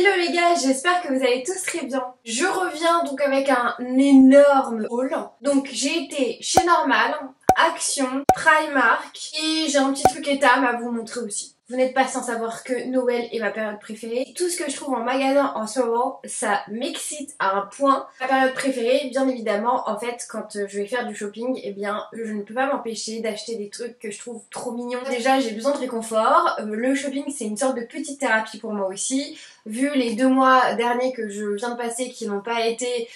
Hello les gars, j'espère que vous allez tous très bien. Je reviens donc avec un énorme haul. Donc j'ai été chez Normal, Action, Primark et j'ai un petit truc étam à vous montrer aussi. Vous n'êtes pas sans savoir que Noël est ma période préférée. Tout ce que je trouve en magasin en ce moment, ça m'excite à un point. Ma période préférée, bien évidemment, en fait, quand je vais faire du shopping, eh bien, je ne peux pas m'empêcher d'acheter des trucs que je trouve trop mignons. Déjà, j'ai besoin de réconfort. Le shopping, c'est une sorte de petite thérapie pour moi aussi. Vu les 2 mois derniers que je viens de passer qui n'ont pas été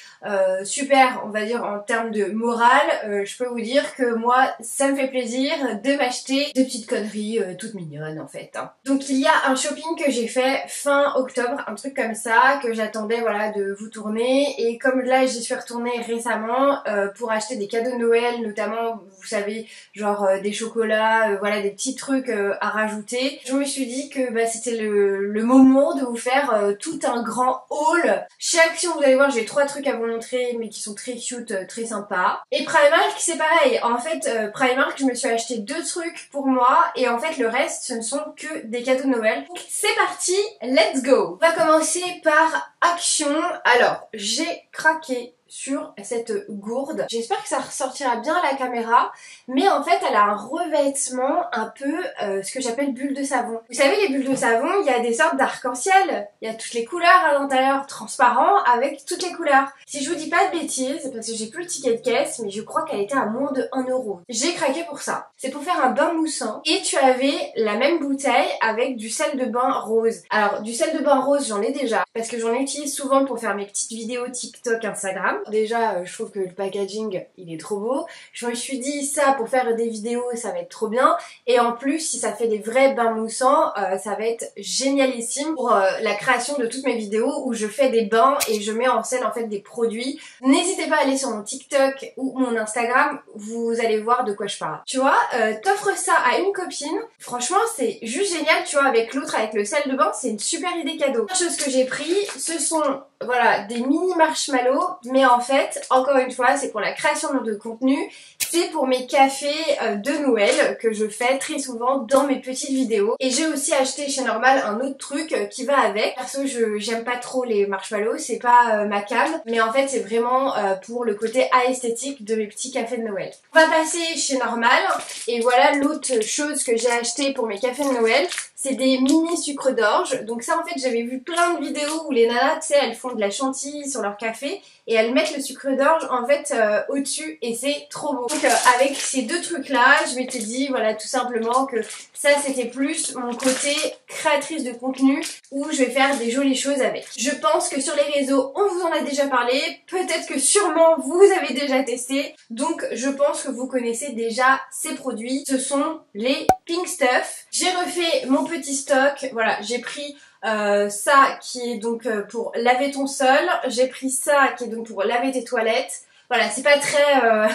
super, on va dire, en termes de morale, je peux vous dire que moi, ça me fait plaisir de m'acheter des petites conneries toutes mignonnes en fait. Donc il y a un shopping que j'ai fait fin octobre, un truc comme ça, que j'attendais voilà de vous tourner. Et comme là j'y suis retournée récemment pour acheter des cadeaux de Noël, notamment vous savez genre des chocolats, voilà des petits trucs à rajouter. Je me suis dit que bah, c'était le moment de vous faire tout un grand haul. Chez Action vous allez voir j'ai 3 trucs à vous montrer mais qui sont très cute, très sympas. Et Primark c'est pareil, en fait Primark je me suis acheté 2 trucs pour moi et en fait le reste ce ne sont que des cadeaux de Noël. Donc c'est parti, let's go. On va commencer par Action. Alors j'ai craqué sur cette gourde. J'espère que ça ressortira bien à la caméra, mais en fait elle a un revêtement un peu ce que j'appelle bulle de savon. Vous savez les bulles de savon, il y a des sortes d'arc-en-ciel, il y a toutes les couleurs à l'intérieur, transparent avec toutes les couleurs. Si je vous dis pas de bêtises, parce que j'ai plus le ticket de caisse, mais je crois qu'elle était à moins de 1 euro. J'ai craqué pour ça. C'est pour faire un bain moussant et tu avais la même bouteille avec du sel de bain rose. Alors du sel de bain rose j'en ai déjà parce que j'en utilise souvent pour faire mes petites vidéos TikTok, Instagram. Déjà je trouve que le packaging il est trop beau. Je me suis dit ça pour faire des vidéos ça va être trop bien et en plus si ça fait des vrais bains moussants ça va être génialissime pour la création de toutes mes vidéos où je fais des bains et je mets en scène en fait des produits. N'hésitez pas à aller sur mon TikTok ou mon Instagram, vous allez voir de quoi je parle. Tu vois, t'offres ça à une copine, franchement c'est juste génial, tu vois, avec l'autre, avec le sel de bain, c'est une super idée cadeau. La chose que j'ai pris, ce sont voilà des mini marshmallows, mais en fait, encore une fois, c'est pour la création de contenu, c'est pour mes cafés de Noël que je fais très souvent dans mes petites vidéos. Et j'ai aussi acheté chez Normal un autre truc qui va avec. Perso, j'aime pas trop les marshmallows, c'est pas ma cam, mais en fait c'est vraiment pour le côté esthétique de mes petits cafés de Noël. On va passer chez Normal et voilà l'autre chose que j'ai acheté pour mes cafés de Noël. C'est des mini sucres d'orge. Donc ça en fait j'avais vu plein de vidéos où les nanas tu sais elles font de la chantilly sur leur café et elles mettent le sucre d'orge en fait au-dessus et c'est trop beau. Donc avec ces 2 trucs là je m'étais dit voilà tout simplement que ça c'était plus mon côté créatrice de contenu où je vais faire des jolies choses avec. Je pense que sur les réseaux on vous en a déjà parlé, peut-être que sûrement vous avez déjà testé, donc je pense que vous connaissez déjà ces produits. Ce sont les Pink Stuff. J'ai refait mon petit stock, voilà j'ai pris ça qui est donc pour laver ton sol, j'ai pris ça qui est donc pour laver tes toilettes. Voilà c'est pas très...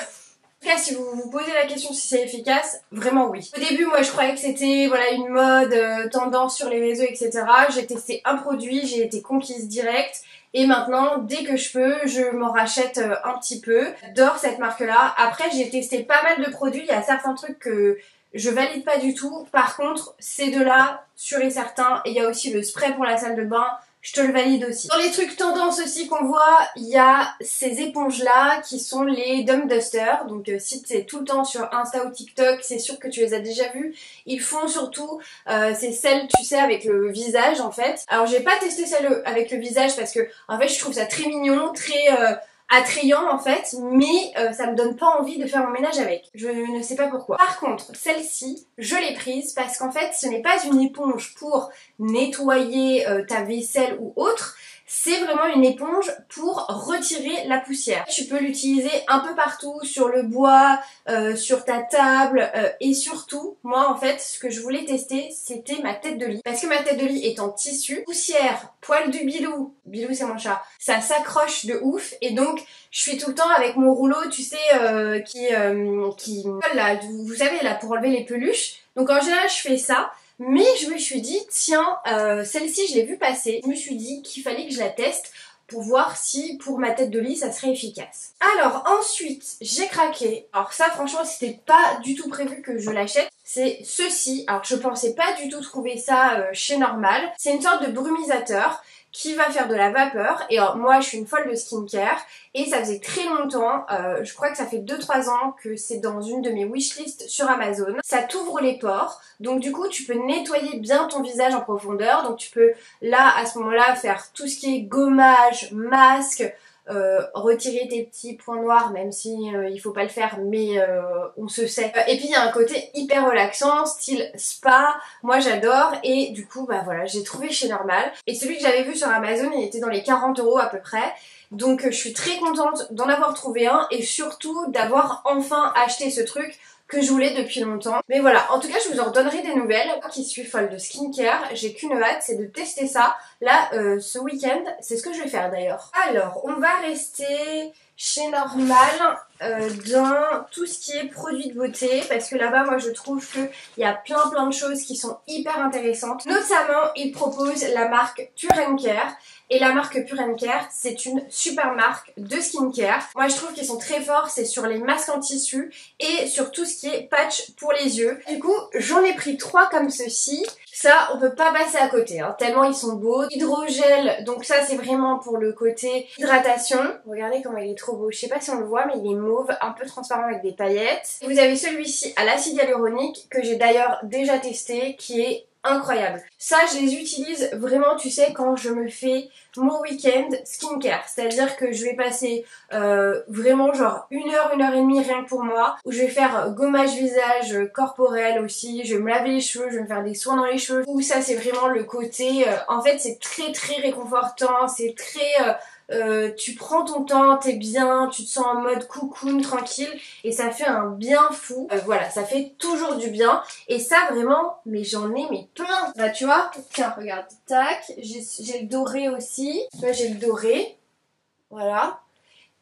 En tout cas, si vous vous posez la question si c'est efficace, vraiment oui. Au début, moi, je croyais que c'était voilà une mode, tendance sur les réseaux, etc. J'ai testé un produit, j'ai été conquise direct. Et maintenant, dès que je peux, je m'en rachète un petit peu. J'adore cette marque-là. Après, j'ai testé pas mal de produits. Il y a certains trucs que je valide pas du tout. Par contre, ces 2-là, sûr et certain. Et il y a aussi le spray pour la salle de bain. Je te le valide aussi. Dans les trucs tendance aussi qu'on voit, il y a ces éponges là qui sont les Dumb Duster. Donc si tu es tout le temps sur Insta ou TikTok, c'est sûr que tu les as déjà vues. Ils font surtout, c'est celles tu sais avec le visage en fait. Alors j'ai pas testé celle avec le visage parce que en fait je trouve ça très mignon, très... attrayant en fait, mais ça me donne pas envie de faire mon ménage avec. Je ne sais pas pourquoi. Par contre, celle-ci, je l'ai prise parce qu'en fait, ce n'est pas une éponge pour nettoyer ta vaisselle ou autre, c'est vraiment une éponge pour retirer la poussière. Tu peux l'utiliser un peu partout, sur le bois, sur ta table et surtout, moi en fait, ce que je voulais tester, c'était ma tête de lit. Parce que ma tête de lit est en tissu, poussière, poil du Bilou, Bilou c'est mon chat, ça s'accroche de ouf et donc je suis tout le temps avec mon rouleau, tu sais, qui là, vous savez là, pour enlever les peluches. Donc en général, je fais ça. Mais je me suis dit, tiens, celle-ci je l'ai vue passer, je me suis dit qu'il fallait que je la teste pour voir si pour ma tête de lit ça serait efficace. Alors ensuite j'ai craqué, alors ça franchement c'était pas du tout prévu que je l'achète, c'est ceci, alors je pensais pas du tout trouver ça chez Normal, c'est une sorte de brumisateur qui va faire de la vapeur. Et moi je suis une folle de skincare et ça faisait très longtemps, je crois que ça fait 2-3 ans que c'est dans une de mes wishlists sur Amazon. Ça t'ouvre les pores, donc du coup tu peux nettoyer bien ton visage en profondeur. Donc tu peux là à ce moment-là faire tout ce qui est gommage, masque, retirer tes petits points noirs, même si il faut pas le faire, mais on se sait. Et puis il y a un côté hyper relaxant, style spa, moi j'adore, et du coup bah voilà, j'ai trouvé chez Normal, et celui que j'avais vu sur Amazon il était dans les 40 € à peu près. Donc je suis très contente d'en avoir trouvé un, et surtout d'avoir enfin acheté ce truc que je voulais depuis longtemps. Mais voilà, en tout cas je vous en redonnerai des nouvelles. Moi qui suis folle de skincare, j'ai qu'une hâte, c'est de tester ça. Là, ce week-end, c'est ce que je vais faire d'ailleurs. Alors, on va rester chez Normal dans tout ce qui est produits de beauté, parce que là-bas, moi je trouve qu'il y a plein de choses qui sont hyper intéressantes. Notamment, ils proposent la marque Pure & Care. Et la marque Pure & Care, c'est une super marque de skincare. Moi je trouve qu'ils sont très forts, c'est sur les masques en tissu et sur tout ce qui est patch pour les yeux. Du coup, j'en ai pris 3 comme ceci. Ça, on peut pas passer à côté, hein, tellement ils sont beaux. Hydrogel, donc ça c'est vraiment pour le côté hydratation. Regardez comment il est trop beau. Je sais pas si on le voit, mais il est mauve, un peu transparent avec des paillettes. Vous avez celui-ci à l'acide hyaluronique, que j'ai d'ailleurs déjà testé, qui est incroyable. Ça, je les utilise vraiment, tu sais, quand je me fais mon week-end skincare. C'est-à-dire que je vais passer vraiment genre 1 heure et demie rien que pour moi, où je vais faire gommage visage corporel aussi, je vais me laver les cheveux, je vais me faire des soins dans les cheveux. Où ça, c'est vraiment le côté... en fait, c'est très réconfortant, c'est très... tu prends ton temps, t'es bien, tu te sens en mode cocoon, tranquille, et ça fait un bien fou. Voilà, ça fait toujours du bien, et ça vraiment, mais j'en ai mais plein. Bah tu vois, tiens, regarde, tac, j'ai le doré aussi, tu vois, j'ai le doré, voilà.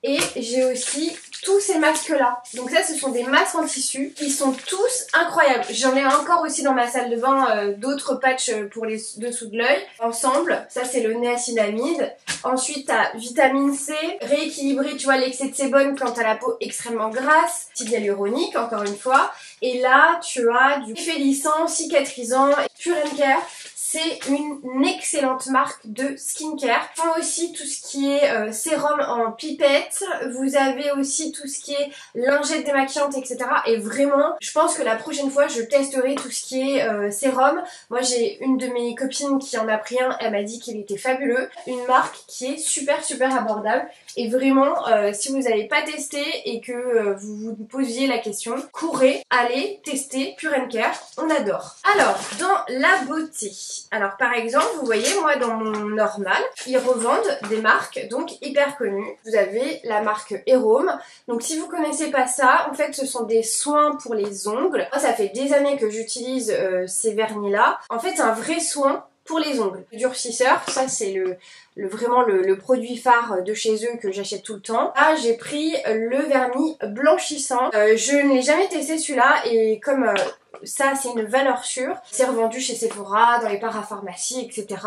Et j'ai aussi tous ces masques là. Donc ça, ce sont des masques en tissu. Ils sont tous incroyables. J'en ai encore aussi dans ma salle de bain d'autres patchs pour les dessous de l'œil. Ensemble, ça c'est le niacinamide. Ensuite, t'as vitamine C, rééquilibrer, tu vois, l'excès de sébum quand t'as la peau extrêmement grasse. Acide hyaluronique, encore une fois. Et là, tu as du effet lissant, cicatrisant. Pure & Care, c'est une excellente marque de skincare. Ils font aussi tout ce qui est sérum en pipette. Vous avez aussi tout ce qui est lingette démaquillante, etc. Et vraiment, je pense que la prochaine fois, je testerai tout ce qui est sérum. Moi, j'ai une de mes copines qui en a pris un. Elle m'a dit qu'il était fabuleux. Une marque qui est super abordable. Et vraiment, si vous n'avez pas testé et que vous vous posiez la question, courez, allez tester Pure & Care. On adore. Alors, dans la beauté... Alors par exemple, vous voyez, moi dans mon Normal, ils revendent des marques donc hyper connues. Vous avez la marque Erome. Donc si vous connaissez pas ça, en fait ce sont des soins pour les ongles. Moi ça fait des années que j'utilise ces vernis là. En fait c'est un vrai soin pour les ongles. Le durcisseur, ça c'est vraiment le produit phare de chez eux que j'achète tout le temps. Là j'ai pris le vernis blanchissant. Je ne l'ai jamais testé celui-là, et comme... ça c'est une valeur sûre, c'est revendu chez Sephora, dans les parapharmacies, etc.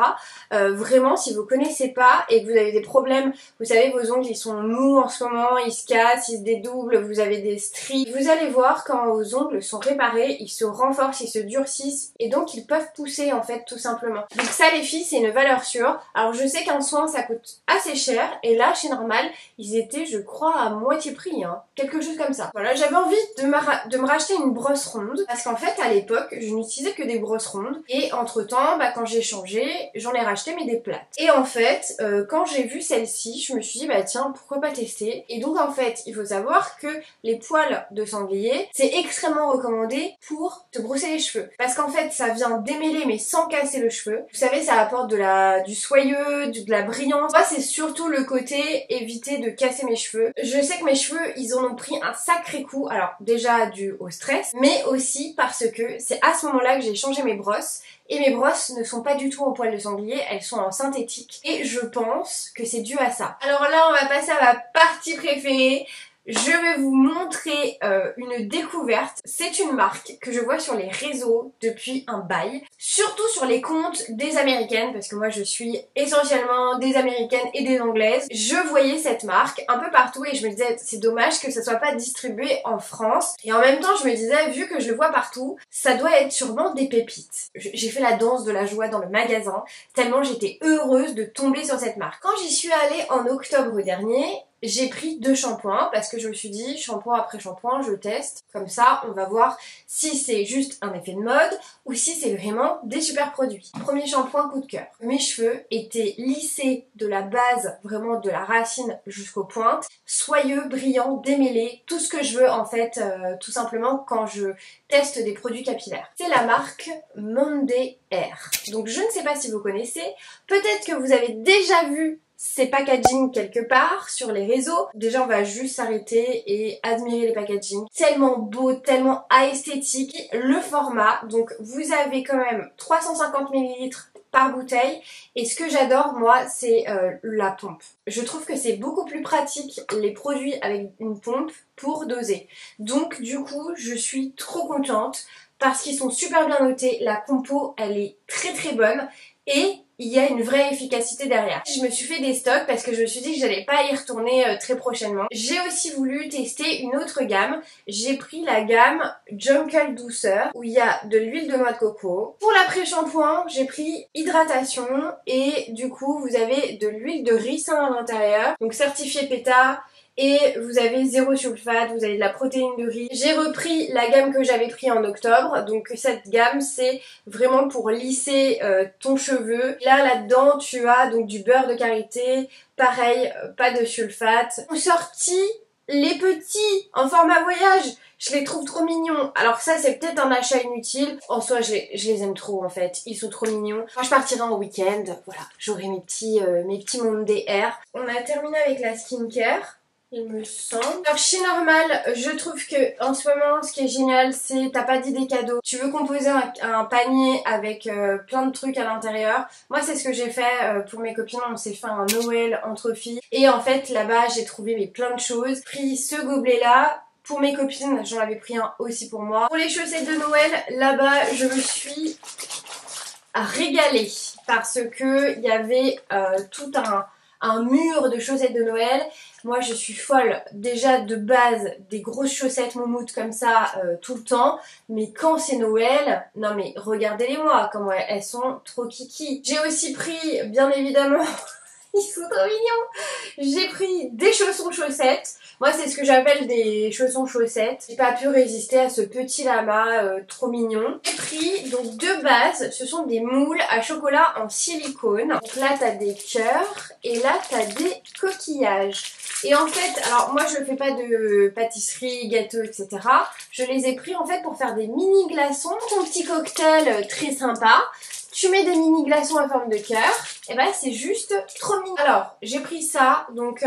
Vraiment, si vous connaissez pas et que vous avez des problèmes, vous savez, vos ongles ils sont mous en ce moment, ils se cassent, ils se dédoublent, vous avez des stries, vous allez voir quand vos ongles sont réparés, ils se renforcent, ils se durcissent, et donc ils peuvent pousser en fait tout simplement. Donc ça les filles, c'est une valeur sûre. Alors je sais qu'un soin ça coûte assez cher, et là chez Normal ils étaient, je crois, à moitié prix, hein, quelque chose comme ça. Voilà, j'avais envie de me racheter une brosse ronde, parce qu'en fait à l'époque je n'utilisais que des brosses rondes, et entre temps bah, quand j'ai changé j'en ai racheté mais des plates. Et en fait quand j'ai vu celle-ci je me suis dit bah tiens, pourquoi pas tester. Et donc en fait il faut savoir que les poils de sanglier c'est extrêmement recommandé pour te brosser les cheveux, parce qu'en fait ça vient démêler mais sans casser le cheveu. Vous savez, ça apporte du soyeux, de la brillance. Moi c'est surtout le côté éviter de casser mes cheveux. Je sais que mes cheveux ils en ont pris un sacré coup, alors déjà dû au stress, mais aussi parce que c'est à ce moment-là que j'ai changé mes brosses, et mes brosses ne sont pas du tout en poils de sanglier, elles sont en synthétique, et je pense que c'est dû à ça. Alors là on va passer à ma partie préférée. je vais vous montrer une découverte. C'est une marque que je vois sur les réseaux depuis un bail, surtout sur les comptes des américaines, parce que moi je suis essentiellement des américaines et des anglaises. Je voyais cette marque un peu partout et je me disais c'est dommage que ça soit pas distribué en France. Et en même temps je me disais, vu que je le vois partout, ça doit être sûrement des pépites. J'ai fait la danse de la joie dans le magasin, tellement j'étais heureuse de tomber sur cette marque. Quand j'y suis allée en octobre dernier, j'ai pris 2 shampoings parce que je me suis dit shampoing après shampoing, je teste. Comme ça, on va voir si c'est juste un effet de mode ou si c'est vraiment des super produits. Premier shampoing coup de cœur. Mes cheveux étaient lissés de la base, vraiment de la racine jusqu'aux pointes. Soyeux, brillants, démêlés, tout ce que je veux en fait, tout simplement quand je teste des produits capillaires. C'est la marque Monday Air. Donc je ne sais pas si vous connaissez, peut-être que vous avez déjà vu ces packaging quelque part sur les réseaux. Déjà on va juste s'arrêter et admirer les packaging. Tellement beau, tellement esthétique. Le format, donc vous avez quand même 350 ml par bouteille et ce que j'adore moi c'est la pompe. Je trouve que c'est beaucoup plus pratique les produits avec une pompe pour doser. Donc du coup je suis trop contente parce qu'ils sont super bien notés. La compo elle est très très bonne et il y a une vraie efficacité derrière. Je me suis fait des stocks parce que je me suis dit que j'allais pas y retourner très prochainement. J'ai aussi voulu tester une autre gamme. J'ai pris la gamme Jungle Douceur où il y a de l'huile de noix de coco. Pour l'après-shampoing, j'ai pris hydratation et du coup vous avez de l'huile de ricin à l'intérieur. Donc certifié PETA. Et vous avez 0 sulfate, vous avez de la protéine de riz. J'ai repris la gamme que j'avais pris en octobre. Donc cette gamme c'est vraiment pour lisser ton cheveu. Là-dedans tu as donc du beurre de karité. Pareil, pas de sulfate. Ont sorti les petits en format voyage. Je les trouve trop mignons. Alors ça c'est peut-être un achat inutile. En soi je les aime trop en fait. Ils sont trop mignons. Quand je partirai en week-end, voilà, j'aurai mes petits Monday Air. On a terminé avec la skincare. Il me semble. Alors chez Normal, je trouve que en ce moment, ce qui est génial, c'est t'as pas d'idée cadeau. Tu veux composer un panier avec plein de trucs à l'intérieur. Moi, c'est ce que j'ai fait pour mes copines. On s'est fait un Noël entre filles. Et en fait, là-bas, j'ai trouvé plein de choses. Pris ce gobelet-là. Pour mes copines, j'en avais pris un aussi pour moi. Pour les chaussettes de Noël, là-bas, je me suis régalée parce que il y avait tout un mur de chaussettes de Noël. Moi je suis folle déjà de base des grosses chaussettes moumoutes comme ça tout le temps, mais quand c'est Noël, non mais regardez-les moi comment elles sont trop kiki. J'ai aussi pris bien évidemment ils sont trop mignons. J'ai pris des chaussons chaussettes. Moi c'est ce que j'appelle des chaussons chaussettes. J'ai pas pu résister à ce petit lama trop mignon. J'ai pris donc de base, ce sont des moules à chocolat en silicone. Donc là t'as des cœurs et là t'as des coquillages. Et en fait, alors moi je fais pas de pâtisserie, gâteau, etc. Je les ai pris en fait pour faire des mini glaçons. Ton petit cocktail très sympa. Tu mets des mini glaçons à forme de cœur, et ben c'est juste trop mignon. Alors j'ai pris ça, donc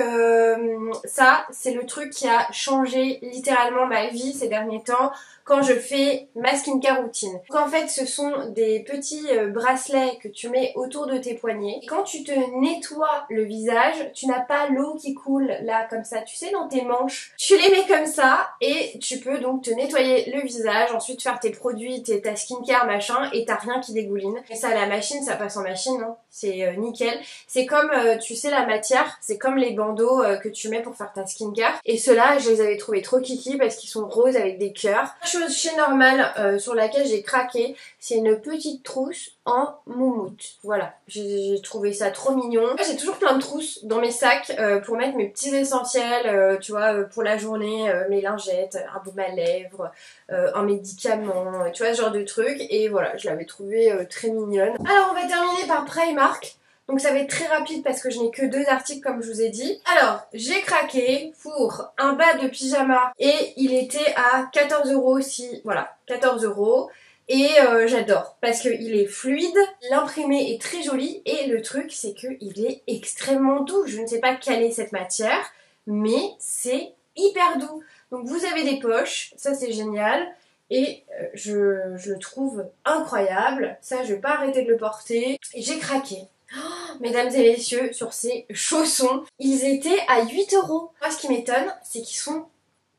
ça c'est le truc qui a changé littéralement ma vie ces derniers temps quand je fais ma skincare routine. Donc en fait ce sont des petits bracelets que tu mets autour de tes poignets. Et quand tu te nettoies le visage, tu n'as pas l'eau qui coule là comme ça, tu sais dans tes manches. Tu les mets comme ça et tu peux donc te nettoyer le visage, ensuite faire tes produits, ta skincare machin et t'as rien qui dégouline. Et ça à la machine, ça passe en machine, hein. C'est nickel. C'est comme, tu sais la matière, c'est comme les bandeaux que tu mets pour faire ta skincare. Et ceux-là, je les avais trouvés trop kiki parce qu'ils sont roses avec des cœurs. Chose chez Normal sur laquelle j'ai craqué, c'est une petite trousse en moumoute. Voilà, j'ai trouvé ça trop mignon. J'ai toujours plein de trousses dans mes sacs pour mettre mes petits essentiels, tu vois, pour la journée, mes lingettes, un baume à lèvres, un médicament, tu vois, ce genre de truc. Et voilà, je l'avais trouvée très mignonne. Alors on va terminer par Primark. Donc ça va être très rapide parce que je n'ai que 2 articles comme je vous ai dit. Alors, j'ai craqué pour un bas de pyjama et il était à 14 € aussi. Voilà, 14 €. Et j'adore parce qu'il est fluide, l'imprimé est très joli et le truc c'est qu'il est extrêmement doux. Je ne sais pas quelle est cette matière, mais c'est hyper doux. Donc vous avez des poches, ça c'est génial. Et je le trouve incroyable. Ça je vais pas arrêter de le porter. Et j'ai craqué. Oh, mesdames et messieurs, sur ces chaussons, ils étaient à 8 €. Moi ce qui m'étonne, c'est qu'ils sont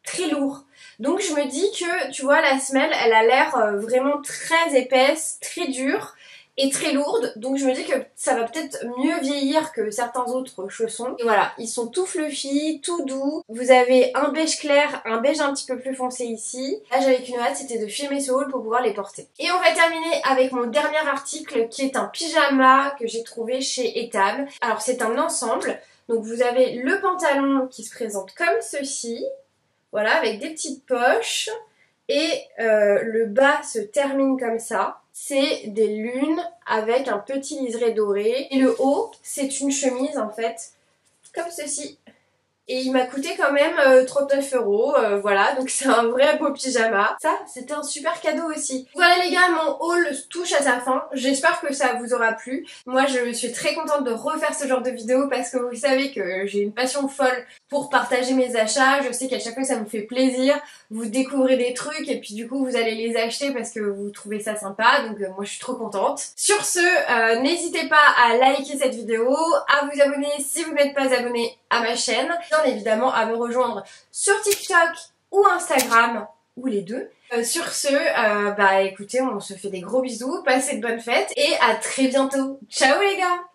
très lourd. Donc je me dis que, tu vois, la semelle, elle a l'air vraiment très épaisse, très dure et très lourde. Donc je me dis que ça va peut-être mieux vieillir que certains autres chaussons. Et voilà, ils sont tout fluffy, tout doux. Vous avez un beige clair, un beige un petit peu plus foncé ici. Là j'avais qu'une hâte, c'était de filmer ce haul pour pouvoir les porter. Et on va terminer avec mon dernier article qui est un pyjama que j'ai trouvé chez Etam. Alors c'est un ensemble. Donc vous avez le pantalon qui se présente comme ceci. Voilà, avec des petites poches. Et le bas se termine comme ça. C'est des lunes avec un petit liseré doré. Et le haut, c'est une chemise en fait, comme ceci. Et il m'a coûté quand même 39 €, voilà, donc c'est un vrai beau pyjama. Ça, c'était un super cadeau aussi. Voilà les gars, mon haul touche à sa fin. J'espère que ça vous aura plu. Moi, je suis très contente de refaire ce genre de vidéo parce que vous savez que j'ai une passion folle pour partager mes achats. Je sais qu'à chaque fois, ça vous fait plaisir. Vous découvrez des trucs et puis du coup, vous allez les acheter parce que vous trouvez ça sympa. Donc moi, je suis trop contente. Sur ce, n'hésitez pas à liker cette vidéo, à vous abonner si vous n'êtes pas abonné à ma chaîne. Bien évidemment à me rejoindre sur TikTok ou Instagram ou les deux. Sur ce, bah écoutez, on se fait des gros bisous, passez de bonnes fêtes et à très bientôt. Ciao les gars!